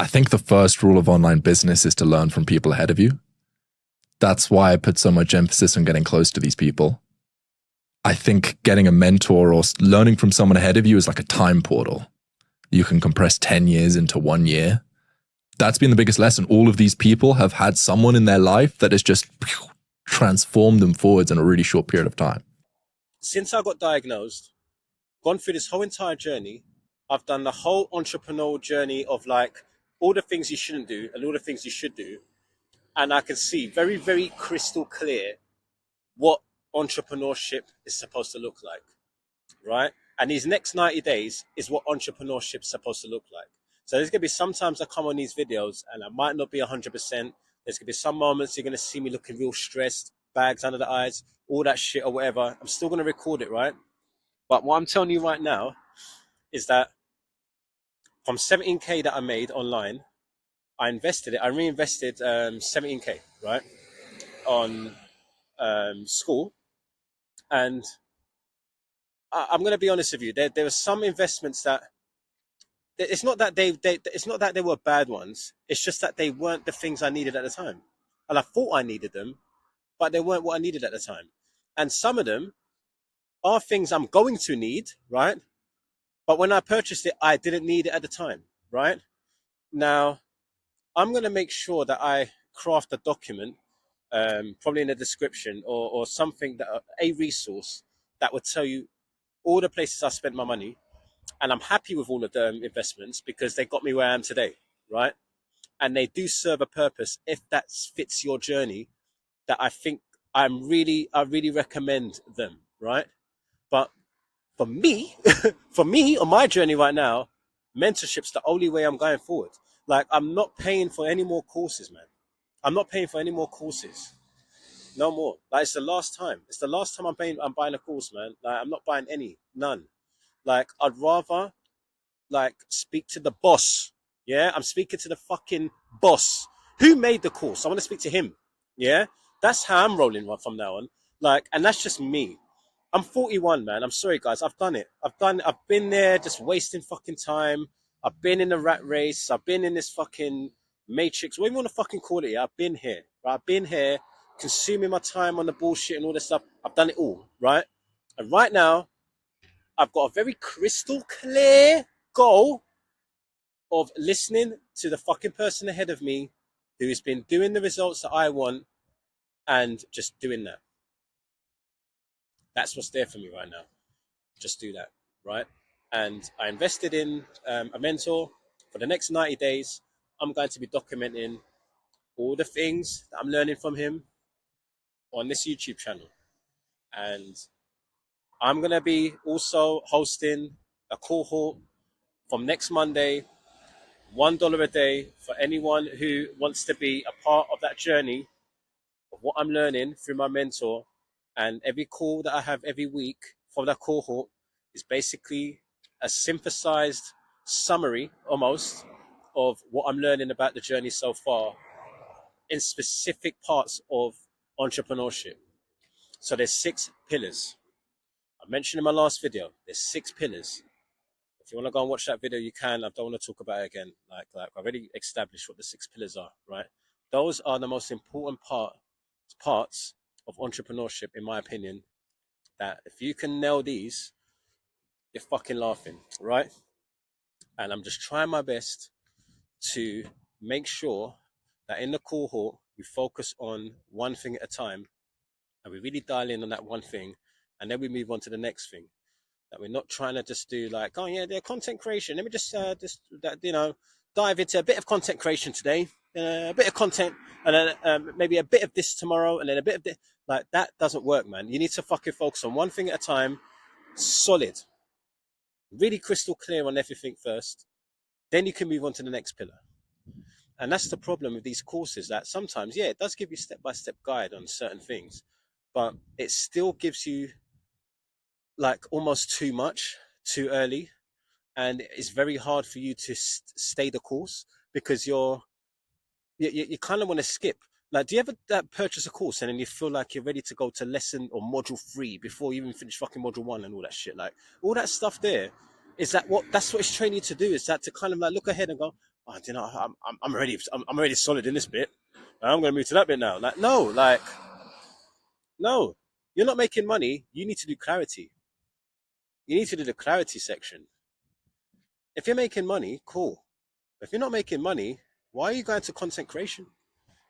think the first rule of online business is to learn from people ahead of you. That's why I put so much emphasis on getting close to these people. I think getting a mentor or learning from someone ahead of you is like a time portal. You can compress 10 years into 1 year. That's been the biggest lesson. All of these people have had someone in their life that has just transformed them forwards in a really short period of time. Since I got diagnosed, gone through this whole entire journey, I've done the whole entrepreneurial journey of like all the things you shouldn't do and all the things you should do. And I can see very, very crystal clear what entrepreneurship is supposed to look like, right? And these next 90 days is what entrepreneurship is supposed to look like. So there's going to be sometimes I come on these videos and I might not be 100%. There's going to be some moments you're going to see me looking real stressed, bags under the eyes, all that shit or whatever. I'm still going to record it, right? But what I'm telling you right now is that from 17K that I made online, I reinvested 17K, right, on school. And I'm going to be honest with you. There were some investments that it's not that they were bad ones. It's just that they weren't the things I needed at the time. And I thought I needed them, but they weren't what I needed at the time. And some of them are things I'm going to need, right? But when I purchased it, I didn't need it at the time, right? Now, I'm going to make sure that I craft a document, probably in the description or something, that a resource that would tell you all the places I spent my money. And I'm happy with all of the investments because they got me where I am today, right? And they do serve a purpose if that fits your journey, that I think I really recommend them, right? But for me, on my journey right now, mentorship's the only way I'm going forward. Like, I'm not paying for any more courses, man. I'm not paying for any more courses. No more. Like, it's the last time. It's the last time I'm buying a course, man. Like, I'm not buying none. Like, I'd rather, like, speak to the boss. Yeah? I'm speaking to the fucking boss. Who made the course? I want to speak to him. Yeah? That's how I'm rolling from now on. Like, and that's just me. I'm 41, man. I'm sorry, guys. I've done it. I've been there just wasting fucking time. I've been in the rat race. I've been in this fucking matrix. What do you want to fucking call it? Yeah? I've been here. Right? I've been here consuming my time on the bullshit and all this stuff. I've done it all, right? And right now, I've got a very crystal clear goal of listening to the fucking person ahead of me who has been doing the results that I want and just doing that. That's what's there for me right now. Just do that, right? And I invested in a mentor. For the next 90 days, I'm going to be documenting all the things that I'm learning from him on this YouTube channel. And I'm going to be also hosting a cohort from next Monday, $1 a day for anyone who wants to be a part of that journey of what I'm learning through my mentor. And every call that I have every week for that cohort is basically a synthesized summary almost of what I'm learning about the journey so far in specific parts of entrepreneurship. So there's 6 pillars. I mentioned in my last video, there's 6 pillars. If you want to go and watch that video, you can. I don't want to talk about it again. Like I've already established what the 6 pillars are, right? Those are the most important parts of entrepreneurship, in my opinion, that if you can nail these, you're fucking laughing, right? And I'm just trying my best to make sure that in the cohort, we focus on one thing at a time and we really dial in on that one thing, and then we move on to the next thing. That we're not trying to just do like, oh yeah, they're content creation. Let me just dive into a bit of content creation today, a bit of content, and then maybe a bit of this tomorrow, and then a bit of this. Like, that doesn't work, man. You need to fucking focus on one thing at a time, solid, really crystal clear on everything first. Then you can move on to the next pillar. And that's the problem with these courses, that sometimes, yeah, it does give you step-by-step guide on certain things, but it still gives you like almost too much too early, and it's very hard for you to stay the course because you kind of want to skip. Like, do you ever purchase a course and then you feel like you're ready to go to lesson or module 3 before you even finish fucking module 1 and all that shit? Like, all that stuff there, is that that's what it's training you to do, is that to kind of like look ahead and go, oh, you know, I'm already solid in this bit. I'm going to move to that bit now. Like, no, like, no, you're not making money. You need to do clarity. You need to do the clarity section. If you're making money, cool. If you're not making money, why are you going to content creation?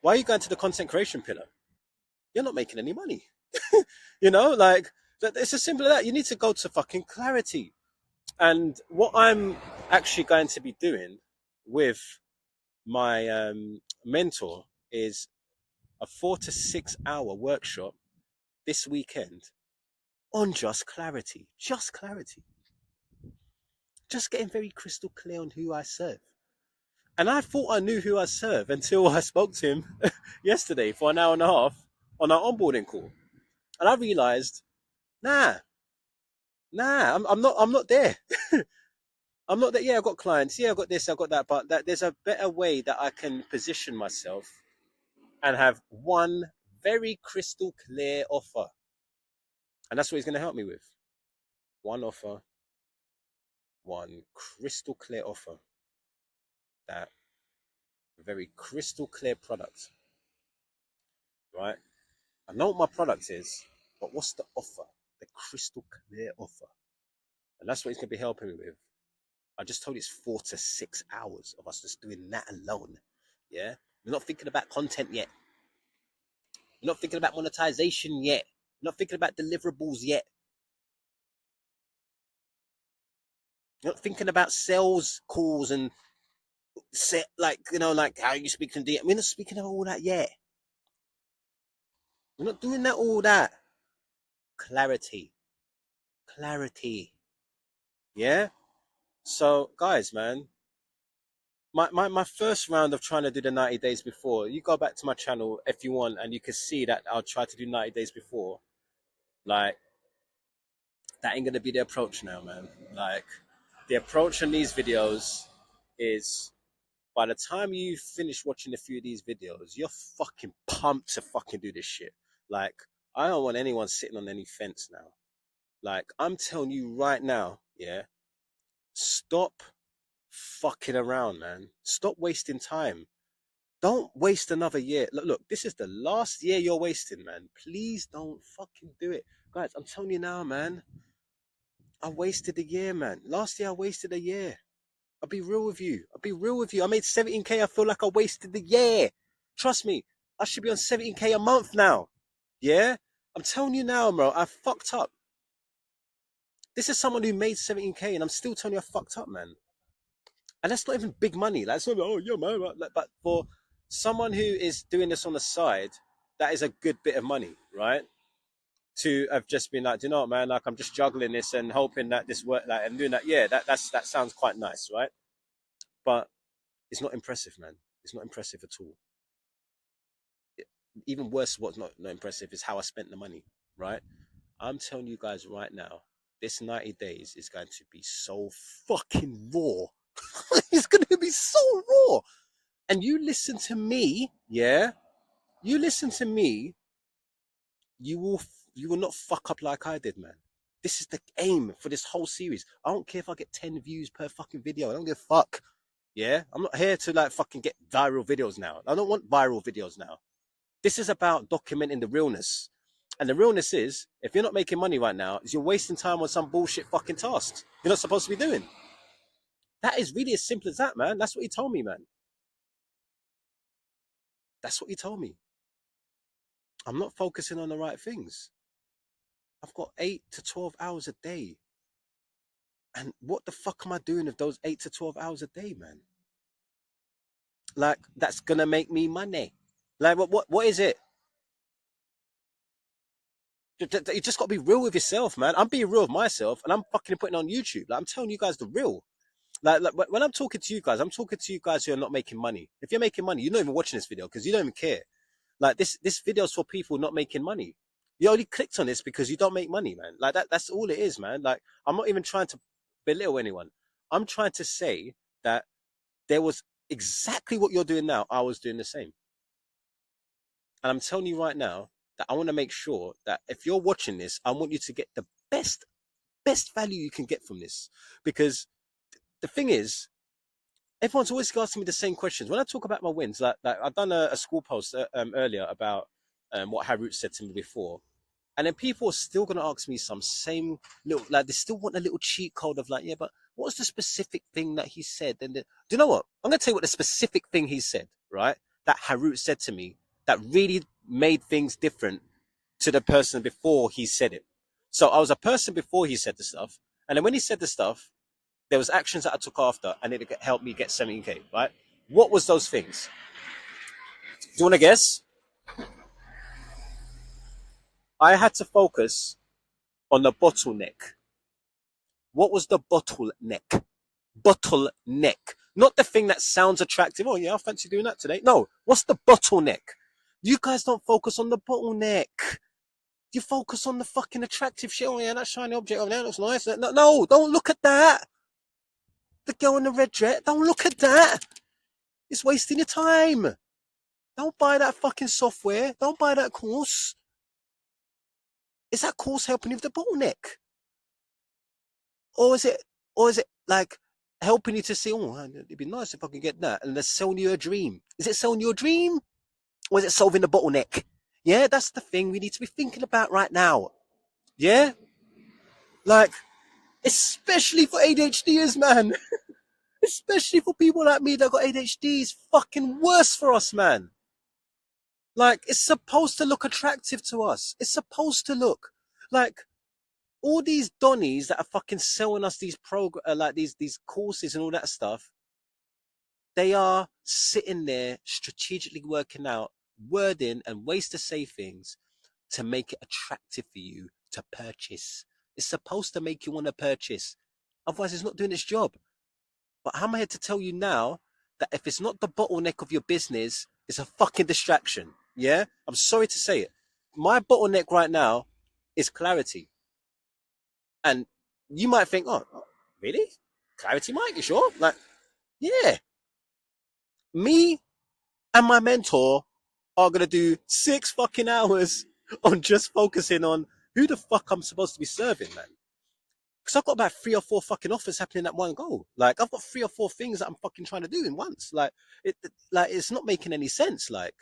Why are you going to the content creation pillar? You're not making any money. You know, like, it's as simple as that. You need to go to fucking clarity. And what I'm actually going to be doing with my mentor is a 4 to 6 hour workshop this weekend on just clarity. Just clarity. Just getting very crystal clear on who I serve. And I thought I knew who I serve until I spoke to him yesterday for an hour and a half on our onboarding call. And I realized, nah, I'm not there. I'm not there. Yeah, I've got clients. Yeah, I've got this, I've got that. But there's a better way that I can position myself and have one very crystal clear offer. And that's what he's going to help me with. One offer, one crystal clear offer. That very crystal clear product. Right? I know what my product is, but what's the offer? The crystal clear offer. And that's what he's going to be helping me with. I just told you it's 4 to 6 hours of us just doing that alone. Yeah? We're not thinking about content yet. We're not thinking about monetization yet. We're not thinking about deliverables yet. We're not thinking about sales calls and set, like, you know, like how you speak to DM. We're not speaking of all that yet. We're not doing that, all that. Clarity. Clarity. Yeah? So, guys, man, my first round of trying to do the 90 days before, you go back to my channel if you want, and you can see that I'll try to do 90 days before. Like, that ain't going to be the approach now, man. Like, the approach on these videos is, by the time you finish watching a few of these videos, you're fucking pumped to fucking do this shit. Like, I don't want anyone sitting on any fence now. Like, I'm telling you right now, yeah, stop fucking around, man. Stop wasting time. Don't waste another year. Look, this is the last year you're wasting, man. Please don't fucking do it. Guys, I'm telling you now, man. I wasted a year, man. Last year I wasted a year. I'll be real with you. I made 17K. I feel like I wasted the year. Trust me, I should be on 17K a month now. Yeah? I'm telling you now, bro, I fucked up. This is someone who made 17K, and I'm still telling you I fucked up, man. And that's not even big money. Like, it's not like, oh, yeah, man. But for someone who is doing this on the side, that is a good bit of money, right? To have just been like, do you know what, man? Like, I'm just juggling this and hoping that this work, like, and doing that. Yeah, that sounds quite nice, right? But it's not impressive, man. It's not impressive at all. Even worse, what's not impressive is how I spent the money, right? I'm telling you guys right now, this 90 days is going to be so fucking raw. It's going to be so raw. And you listen to me, yeah? You listen to me, you will not fuck up like I did, man. This is the aim for this whole series. I don't care if I get 10 views per fucking video. I don't give a fuck. Yeah? I'm not here to like fucking get viral videos now. I don't want viral videos now. This is about documenting the realness. And the realness is, if you're not making money right now, is you're wasting time on some bullshit fucking tasks you're not supposed to be doing. That is really as simple as that, man. That's what he told me, man. That's what he told me. I'm not focusing on the right things. I've got 8 to 12 hours a day. And what the fuck am I doing with those 8 to 12 hours a day, man? Like, that's gonna make me money. Like, what is it? You just got to be real with yourself, man. I'm being real with myself, and I'm fucking putting it on YouTube. Like, I'm telling you guys the real. Like, when I'm talking to you guys, I'm talking to you guys who are not making money. If you're making money, you're not even watching this video because you don't even care. Like, this video is for people not making money. You only clicked on this because you don't make money, man. Like, that's all it is, man. Like, I'm not even trying to belittle anyone. I'm trying to say that there was exactly what you're doing now. I was doing the same. And I'm telling you right now that I want to make sure that if you're watching this, I want you to get the best value you can get from this. Because the thing is, everyone's always asking me the same questions. When I talk about my wins, like I've done a school post earlier about what Harut said to me before. And then people are still going to ask me some same little, like they still want a little cheat code of like, yeah, but what's the specific thing that he said? And do you know what? I'm going to tell you what the specific thing he said, right? That Harut said to me that really made things different to the person before he said it. So I was a person before he said the stuff. And then when he said the stuff, there was actions that I took after and it helped me get 17K, right? What was those things? Do you want to guess? I had to focus on the bottleneck. What was the bottleneck? Bottleneck. Not the thing that sounds attractive. Oh, yeah, I fancy doing that today. No, what's the bottleneck? You guys don't focus on the bottleneck. You focus on the fucking attractive shit. Oh, yeah, that shiny object over there looks nice. No, don't look at that. The girl in the red dress. Don't look at that. It's wasting your time. Don't buy that fucking software. Don't buy that course. Is that course helping you with the bottleneck? Or is it like helping you to see, oh, it'd be nice if I could get that, and they're selling you a dream? Is it selling you a dream? Or is it solving the bottleneck? Yeah, that's the thing we need to be thinking about right now. Yeah? Like, especially for ADHDers, man. Especially for people like me that got ADHD, it's fucking worse for us, man. Like, it's supposed to look attractive to us. It's supposed to look like all these Donnies that are fucking selling us these like these courses and all that stuff. They are sitting there strategically working out wording and ways to say things to make it attractive for you to purchase. It's supposed to make you want to purchase. Otherwise, it's not doing its job. But I'm here to tell you now that if it's not the bottleneck of your business, it's a fucking distraction. Yeah? I'm sorry to say it. My bottleneck right now is clarity. And you might think, oh, really? Clarity, Mike? You sure? Like, yeah. Me and my mentor are going to do 6 fucking hours on just focusing on who the fuck I'm supposed to be serving, man. Because I've got about 3 or 4 fucking offers happening at one go. Like, I've got 3 or 4 things that I'm fucking trying to do in once. Like, it's not making any sense. Like,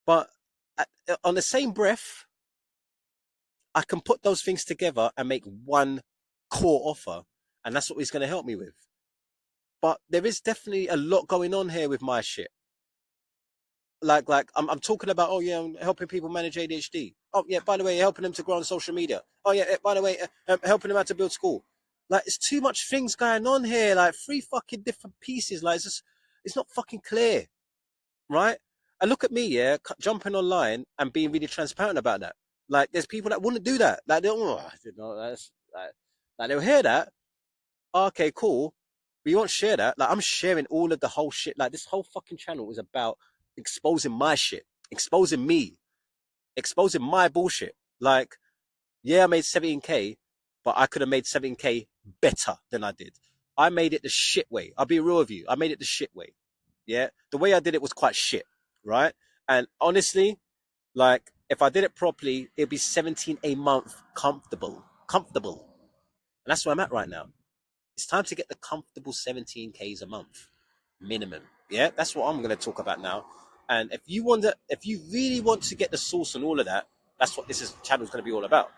but on the same breath, I can put those things together and make one core offer. And that's what he's going to help me with. But there is definitely a lot going on here with my shit. Like I'm talking about, oh yeah, I'm helping people manage ADHD. Oh yeah, by the way, helping them to grow on social media. Oh yeah, by the way, helping them out to build school. Like, it's too much things going on here. Like 3 fucking different pieces. Like, it's not fucking clear, right? And look at me, yeah, jumping online and being really transparent about that. Like, there's people that wouldn't do that. Like, they'll hear that. Oh, okay, cool. But you won't share that. Like, I'm sharing all of the whole shit. Like, this whole fucking channel is about exposing my shit, exposing me, exposing my bullshit. Like, yeah, I made 17K, but I could have made 17K better than I did. I made it the shit way. I'll be real with you. I made it the shit way. Yeah. The way I did it was quite shit. Right. And honestly, like, if I did it properly, it'd be 17 a month comfortable. And that's where I'm at right now. It's time to get the comfortable 17Ks a month minimum. Yeah. That's what I'm going to talk about now. And if you really want to get the source and all of that, that's what this channel is going to be all about.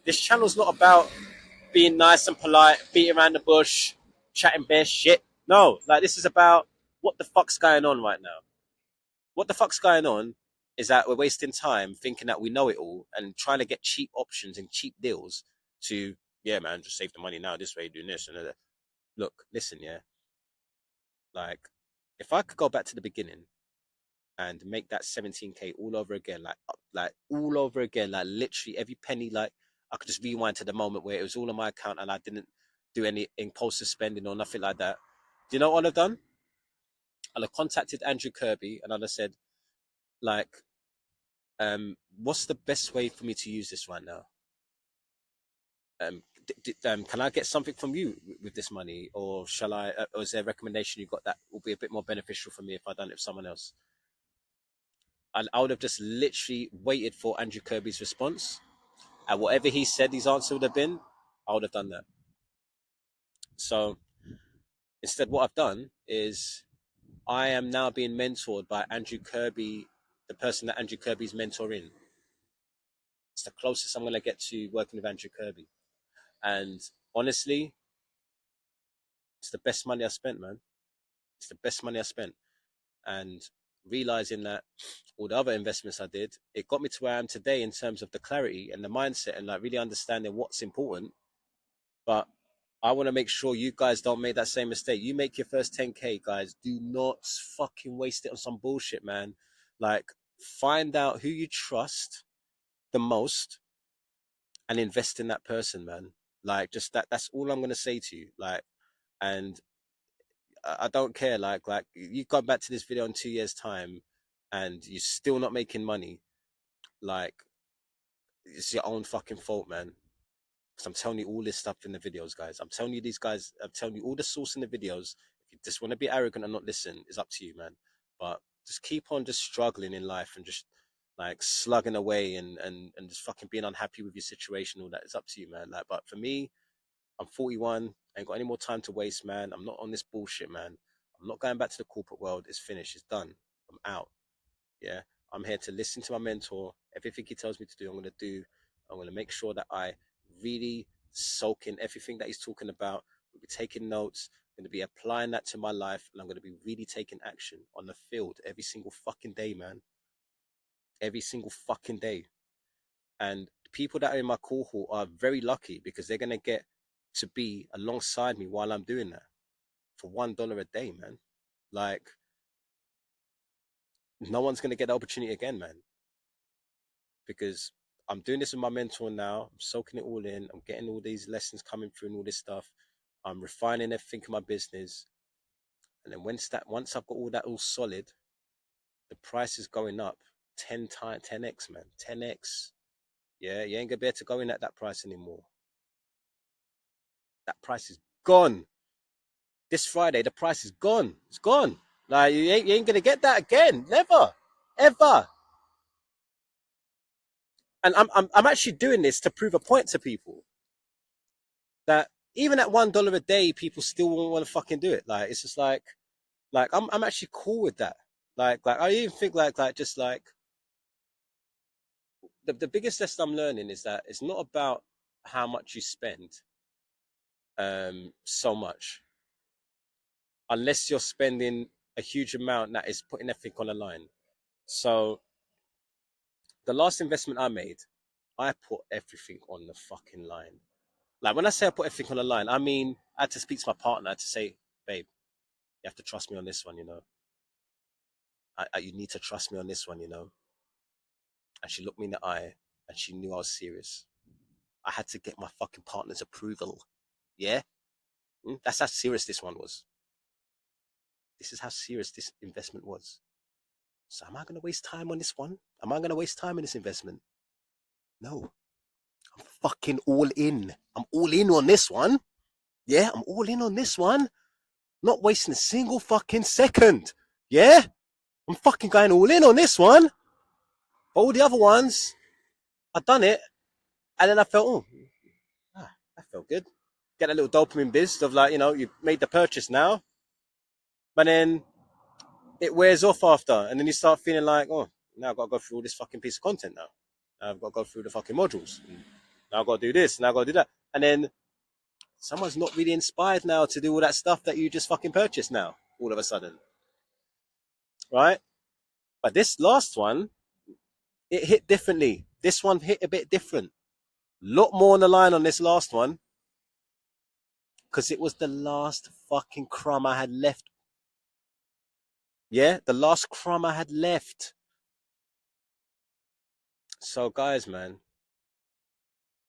This channel's not about being nice and polite, beating around the bush, chatting bare shit. No, like, this is about what the fuck's going on right now. What the fuck's going on is that we're wasting time thinking that we know it all and trying to get cheap options and cheap deals to, yeah, man, just save the money now this way, doing this and that. Look, listen, yeah. Like, if I could go back to the beginning and make that 17K all over again, like all over again, like literally every penny, like, I could just rewind to the moment where it was all on my account and I didn't do any impulsive spending or nothing like that. Do you know what I'd have done? I'd have contacted Andrew Kirby and I'd have said, like, what's the best way for me to use this right now? Can I get something from you with this money, or shall I? Or is there a recommendation you got that will be a bit more beneficial for me if I done it with someone else? And I would have just literally waited for Andrew Kirby's response, and whatever he said his answer would have been, I would have done that. So Instead, what I've done is I am now being mentored by Andrew Kirby, the person that Andrew Kirby's mentoring. It's the closest I'm going to get to working with Andrew Kirby. And honestly, it's the best money I spent, man. It's the best money I spent. And realizing that all the other investments I did, it got me to where I am today in terms of the clarity and the mindset and like really understanding what's important. But I want to make sure you guys don't make that same mistake. You make your first 10K, guys. Do not fucking waste it on some bullshit, man. Like, find out who you trust the most and invest in that person, man. Like, just that's all I'm going to say to you. Like, and I don't care. Like you go back to this video in 2 years' time and you're still not making money. Like, it's your own fucking fault, man. Because I'm telling you all this stuff in the videos, guys. I'm telling you all the source in the videos. If you just want to be arrogant and not listen, it's up to you, man. But just keep on just struggling in life and just like slugging away and just fucking being unhappy with your situation, all that. It's up to you, man. Like, but for me, I'm 41. I ain't got any more time to waste, man. I'm not on this bullshit, man. I'm not going back to the corporate world. It's finished. It's done. I'm out. Yeah. I'm here to listen to my mentor. Everything he tells me to do, I'm going to do. I'm going to make sure that I really soak in everything that he's talking about. We'll be taking notes. I'm going to be applying that to my life. And I'm going to be really taking action on the field every single fucking day, man. Every single fucking day. And the people that are in my cohort are very lucky because they're going to get to be alongside me while I'm doing that for $1 a day, man. Like, no one's going to get the opportunity again, man. Because I'm doing this with my mentor now. I'm soaking it all in. I'm getting all these lessons coming through and all this stuff. I'm refining everything in my business. And then once I've got all that all solid, the price is going up 10x, man. 10x. Yeah, you ain't going to be able to go in at that price anymore. That price is gone. This Friday, the price is gone. It's gone. Like, you ain't going to get that again. Never. Ever. And I'm actually doing this to prove a point to people that even at $1 a day, people still won't want to fucking do it. Like, it's just like I'm actually cool with that. Like I even think like just like the biggest lesson I'm learning is that it's not about how much you spend so much, unless you're spending a huge amount that is putting everything on the line. So the last investment I made, I put everything on the fucking line. Like, when I say I put everything on the line, I mean, I had to speak to my partner. I had to say, babe, you have to trust me on this one, you know. You need to trust me on this one, you know. And she looked me in the eye and she knew I was serious. I had to get my fucking partner's approval. Yeah? That's how serious this one was. This is how serious this investment was. So am I going to waste time on this one? Am I going to waste time in this investment? No. I'm fucking all in. I'm all in on this one. Yeah, I'm all in on this one. Not wasting a single fucking second. Yeah? I'm fucking going all in on this one. All the other ones, I've done it. And then I felt, that felt good. Get a little dopamine boost of like, you know, you've made the purchase now. But then it wears off after. And then you start feeling like, now I've got to go through all this fucking piece of content now. Now I've got to go through the fucking modules. Now I've got to do this. Now I've got to do that. And then someone's not really inspired now to do all that stuff that you just fucking purchased now, all of a sudden. Right? But this last one, it hit differently. This one hit a bit different. Lot more on the line on this last one. Because it was the last fucking crumb I had left. Yeah, the last crumb I had left. So guys, man,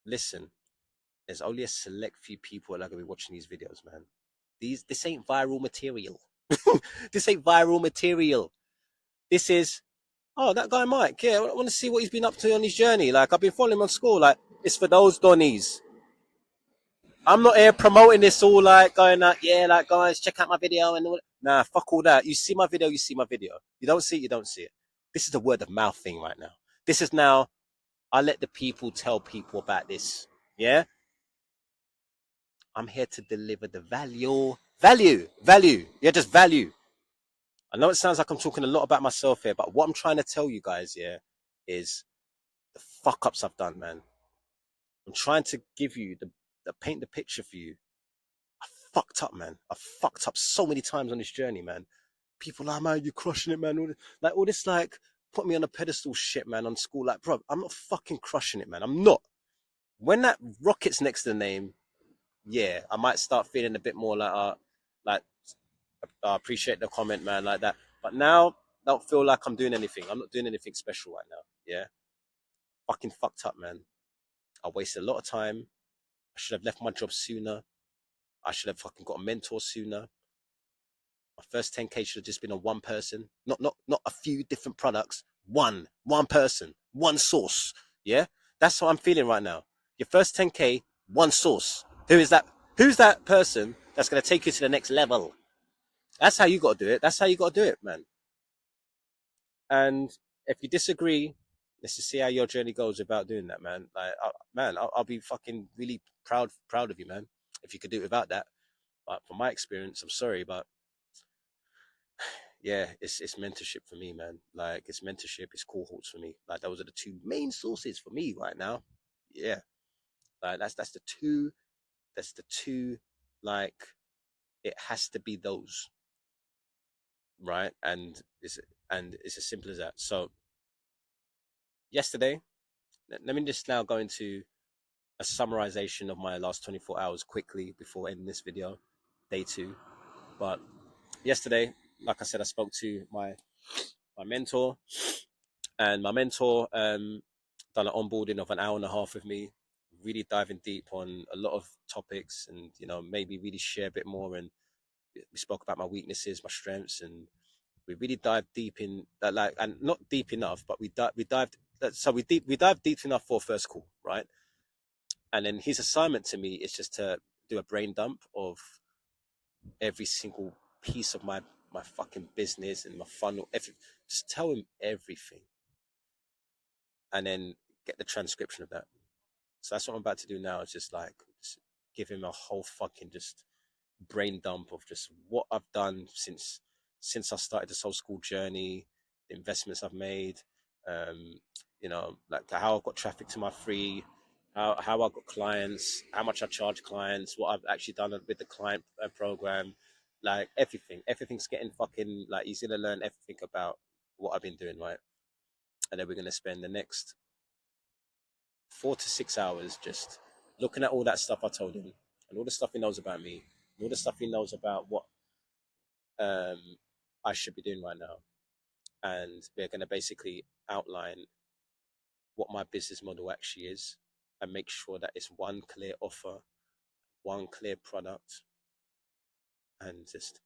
listen. There's only a select few people that are going to be watching these videos, man. This ain't viral material. This ain't viral material. This is, that guy Mike, yeah, I want to see what he's been up to on his journey. Like, I've been following him on school. Like, it's for those Donnies. I'm not here promoting this all like going out, yeah, like, guys, check out my video and all that. Nah, fuck all that. You see my video, you see my video. You don't see it, you don't see it. This is a word of mouth thing right now. This is now, I let the people tell people about this. Yeah? I'm here to deliver the value. Value. Yeah, just value. I know it sounds like I'm talking a lot about myself here, but what I'm trying to tell you guys, yeah, is the fuck ups I've done, man. I'm trying to give you the paint the picture for you. I fucked up, man. I fucked up so many times on this journey, man. People like, man, you're crushing it, man. All this, like, put me on a pedestal shit, man, on school. Like, bro, I'm not fucking crushing it, man. I'm not. When that rocket's next to the name, yeah, I might start feeling a bit more like, I appreciate the comment, man, like that. But now, I don't feel like I'm doing anything. I'm not doing anything special right now. Yeah, fucking fucked up, man. I wasted a lot of time. I should have left my job sooner. I should have fucking got a mentor sooner. My first 10K should have just been on one person, not a few different products. One person, one source. Yeah, that's what I'm feeling right now. Your first 10K, one source. Who is that? Who's that person that's gonna take you to the next level? That's how you got to do it. That's how you got to do it, man. And if you disagree, let's just see how your journey goes about doing that, man. Like, I'll be fucking really proud of you, man, if you could do it without that. But from my experience, I'm sorry, but yeah, it's mentorship for me, man. Like, it's mentorship, it's cohorts for me. Like, those are the two main sources for me right now. Yeah, like that's the two. That's the two. Like, it has to be those, right? And it's as simple as that. So yesterday, let me just now go into a summarization of my last 24 hours quickly before ending this video, day 2. But yesterday, like I said, I spoke to my mentor, and my mentor done an onboarding of an hour and a half with me, really diving deep on a lot of topics, and maybe really share a bit more. And we spoke about my weaknesses, my strengths, and we really dived deep in that, like, and not deep enough, but we dived. So we dived deep enough for a first call, right? And then his assignment to me is just to do a brain dump of every single piece of my fucking business and my funnel. Just tell him everything, and then get the transcription of that. So that's what I'm about to do now. Is just give him a whole fucking just brain dump of just what I've done since I started this whole school journey, the investments I've made, like how I got traffic to my free, how I got clients, how much I charge clients, what I've actually done with the client program, like everything's getting fucking, like, he's gonna learn everything about what I've been doing, right? And then we're gonna spend the next 4 to 6 hours just looking at all that stuff I told him, and all the stuff he knows about me, and all the stuff he knows about what I should be doing right now. And we're going to basically outline what my business model actually is, and make sure that it's one clear offer, one clear product, and just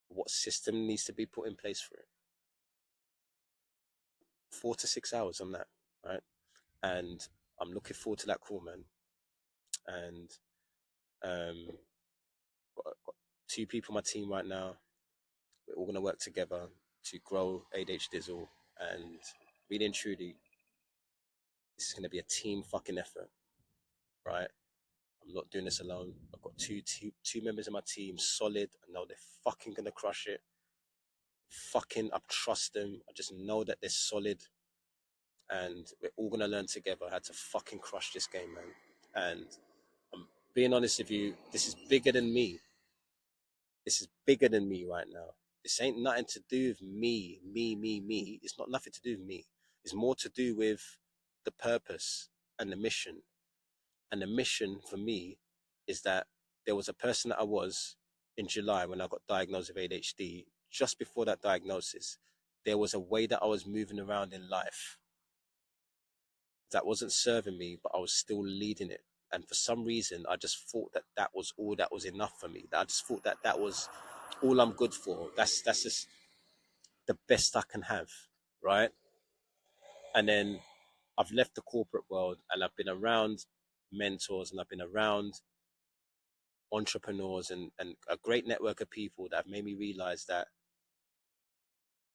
what system needs to be put in place for it. 4 to 6 hours on that, right? And I'm looking forward to that call, man. And got 2 people on my team right now. We're all going to work together to grow ADH Dizzle, and really and truly, this is going to be a team fucking effort, right? I'm not doing this alone. I've got two members of my team, solid. I know they're fucking going to crush it. I trust them. I just know that they're solid, and we're all going to learn together how to fucking crush this game, man. And I'm being honest with you, this is bigger than me. This is bigger than me right now. This ain't nothing to do with me. It's not nothing to do with me. It's more to do with the purpose and the mission. And the mission for me is that there was a person that I was in July when I got diagnosed with ADHD. Just before that diagnosis, there was a way that I was moving around in life that wasn't serving me, but I was still leading it. And for some reason, I just thought that that was all that was enough for me. I just thought that that was all I'm good for. That's just the best I can have, right? And then I've left the corporate world, and I've been around mentors, and I've been around entrepreneurs, and a great network of people that have made me realize that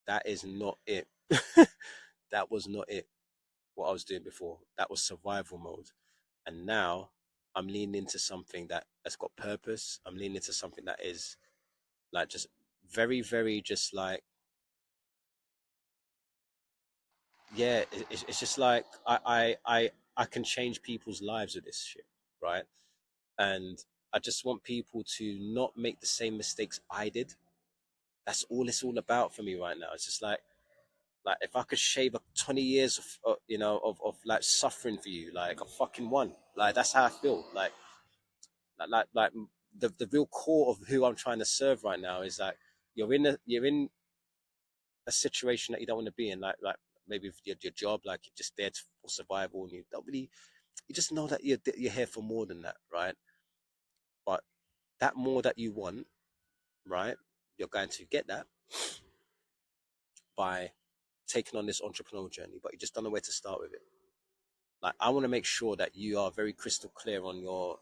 that is not it. That was not it, what I was doing before. That was survival mode. And now I'm leaning into something that's got purpose. I'm leaning into something that is like just very, very just like, yeah, it's just like I can change people's lives with this shit, right? And I just want people to not make the same mistakes I did. That's all it's all about for me right now. It's just like if I could shave 20 years of of like suffering for you, like I fucking won. Like that's how I feel. Like the real core of who I'm trying to serve right now is like you're in a situation that you don't want to be in, like maybe your job, like you're just there for survival, and you don't really, you just know that you're here for more than that, right? But that more that you want, right? You're going to get that by taking on this entrepreneurial journey, but you just don't know where to start with it. Like I want to make sure that you are very crystal clear on your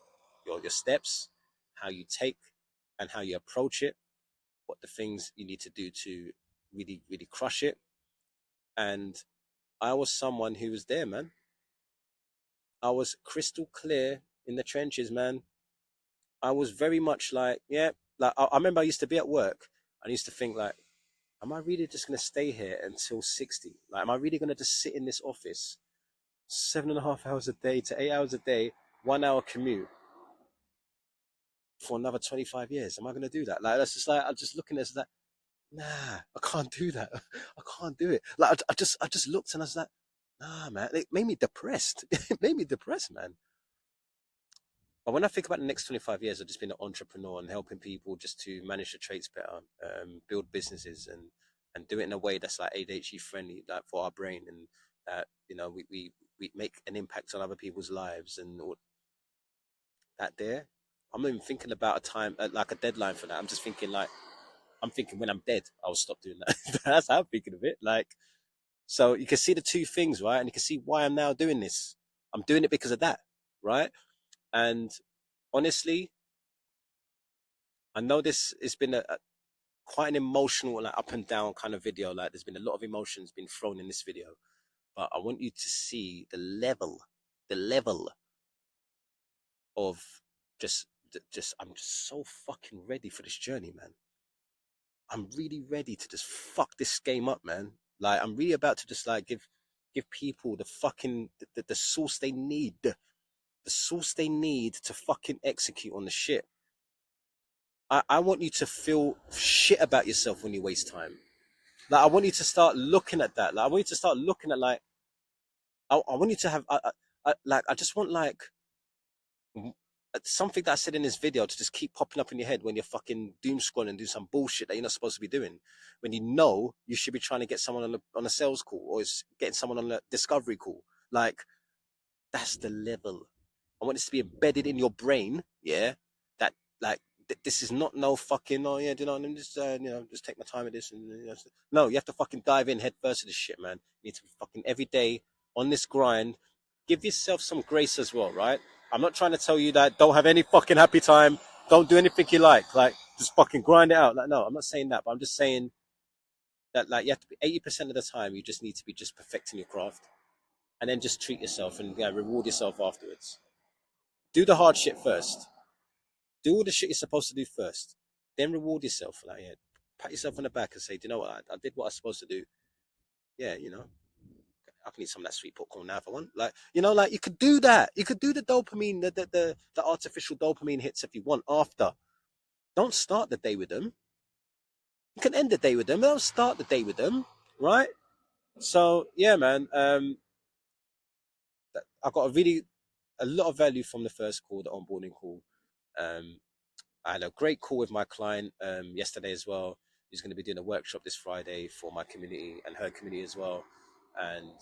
steps, how you take and how you approach it, what the things you need to do to really, really crush it. And I was someone who was there, man. I was crystal clear in the trenches, man. I was very much like, yeah, like I remember I used to be at work. I used to think like, am I really just gonna stay here until 60? Like, am I really gonna just sit in this office 7.5 hours a day to 8 hours a day, 1 hour commute for another 25 years? Am I gonna do that? Like, that's just like I'm just looking at that. Nah, I can't do that. I can't do it. Like, I just looked and I was like, nah, man. It made me depressed. It made me depressed, man. But when I think about the next 25 years of just being an entrepreneur and helping people just to manage the traits better, build businesses and do it in a way that's like ADHD friendly, like for our brain, and that, we make an impact on other people's lives and all that there. I'm not even thinking about a time, like a deadline for that. I'm just thinking like, I'm thinking when I'm dead, I'll stop doing that. That's how I'm thinking of it. Like, so you can see the two things, right? And you can see why I'm now doing this. I'm doing it because of that, right? And honestly, I know this has been a quite an emotional, like up and down kind of video. Like there's been a lot of emotions being thrown in this video, but I want you to see the level of just, I'm just so fucking ready for this journey, man. I'm really ready to just fuck this game up, man. Like I'm really about to just like give people the fucking the source they need, the source they need to fucking execute on the shit. I want you to feel shit about yourself when you waste time. Like I want you to start looking at that. Like I want you to start looking at like I want you to have like I just want like something that I said in this video to just keep popping up in your head when you're fucking doom scrolling and do some bullshit that you're not supposed to be doing. When you know you should be trying to get someone on a sales call or is getting someone on a discovery call. Like that's the level. I want this to be embedded in your brain. Yeah, that like this is not no fucking oh yeah, I'm just just take my time with this and no, you have to fucking dive in head first to this shit, man. You need to be fucking every day on this grind. Give yourself some grace as well, right? I'm not trying to tell you that don't have any fucking happy time, don't do anything you like just fucking grind it out. Like no, I'm not saying that, but I'm just saying that like you have to be 80% of the time you just need to be just perfecting your craft, and then just treat yourself and reward yourself afterwards. Do the hard shit first. Do all the shit you're supposed to do first. Then reward yourself. Like, yeah, pat yourself on the back and say, do you know what? I did what I was supposed to do. Yeah, I can eat some of that sweet popcorn now if I want. Like, like you could do that. You could do the dopamine, the artificial dopamine hits if you want after. Don't start the day with them. You can end the day with them, but don't start the day with them, right? So yeah, man. I got a lot of value from the first call, the onboarding call. Um, I had a great call with my client yesterday as well. He's going to be doing a workshop this Friday for my community and her community as well. And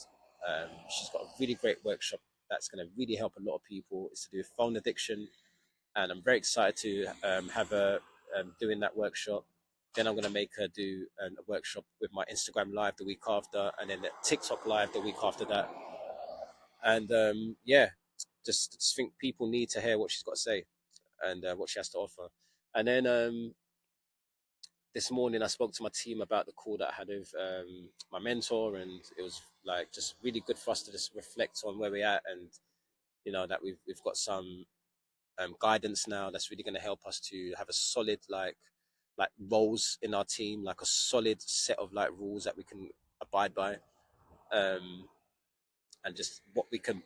she's got a really great workshop that's going to really help a lot of people. It's to do with phone addiction. And I'm very excited to have her doing that workshop. Then I'm going to make her do a workshop with my Instagram live the week after, and then the TikTok live the week after that. And yeah, just think people need to hear what she's got to say and what she has to offer. And then this morning I spoke to my team about the call that I had with my mentor, and it was like just really good for us to just reflect on where we're at, and that we've got some guidance now that's really going to help us to have a solid like roles in our team, like a solid set of like rules that we can abide by, and just what we can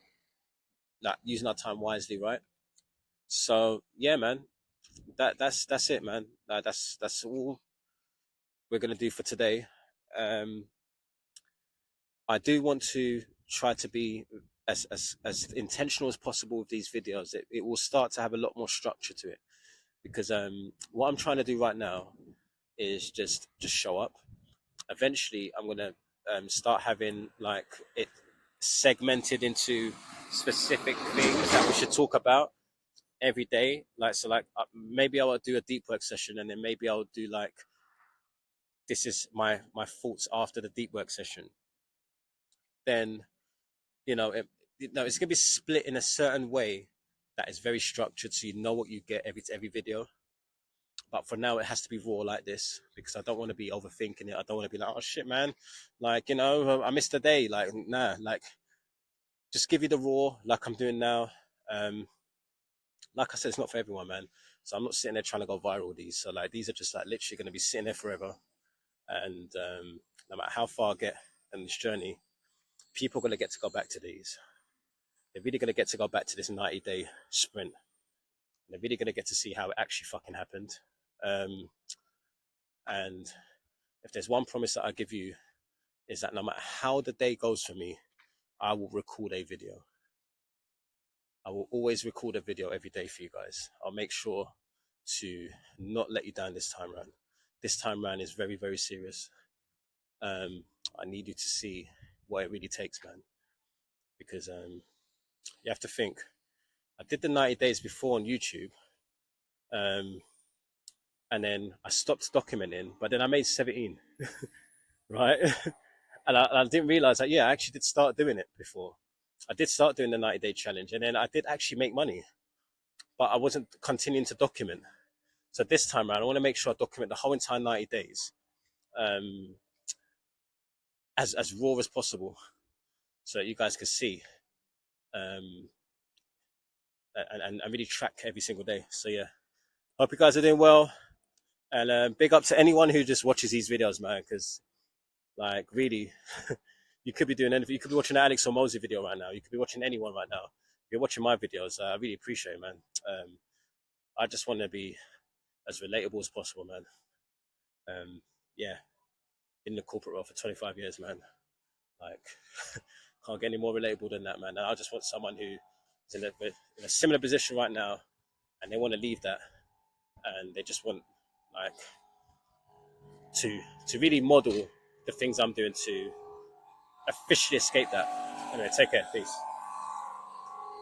like using our time wisely, right? So yeah, man, that's it, man. That's all we're gonna do for today. Um, I do want to try to be as intentional as possible with these videos. It will start to have a lot more structure to it because what I'm trying to do right now is just show up. Eventually, I'm gonna start having like it segmented into specific things that we should talk about every day. Like so, like maybe I will do a deep work session, and then maybe I'll do like this is my thoughts after the deep work session. Then it's gonna be split in a certain way that is very structured, so you know what you get every video. But for now, it has to be raw like this because I don't want to be overthinking it. I don't want to be like, oh shit, man, like I missed a day. Like nah, like just give you the raw like I'm doing now. Like I said, it's not for everyone, man. So I'm not sitting there trying to go viral with these. So like these are just like literally going to be sitting there forever. And no matter how far I get in this journey, people are going to get to go back to these. They're really going to get to go back to this 90-day sprint. They're really going to get to see how it actually fucking happened. And if there's one promise that I give you is that no matter how the day goes for me, I will record a video. I will always record a video every day for you guys. I'll make sure to not let you down this time round. This time round is very, very serious. I need you to see what it really takes, man. Because you have to think. I did the 90 days before on YouTube. And then I stopped documenting, but then I made 17, right? And I didn't realize that, yeah, I actually did start doing it before. I did start doing the 90-day challenge, and then I did actually make money, but I wasn't continuing to document. So this time around, I want to make sure I document the whole entire 90 days as raw as possible so that you guys can see and really track every single day. So yeah, hope you guys are doing well. And big up to anyone who just watches these videos, man, because like really, you could be doing anything. You could be watching an Alex or Mosey video right now. You could be watching anyone right now. If you're watching my videos, I really appreciate it, man. I just want to be as relatable as possible, man. Yeah, in the corporate world for 25 years, man. Like, can't get any more relatable than that, man. And I just want someone who's in a similar position right now, and they want to leave that, and they just want like to really model the things I'm doing to officially escape that. Anyway, take care, peace.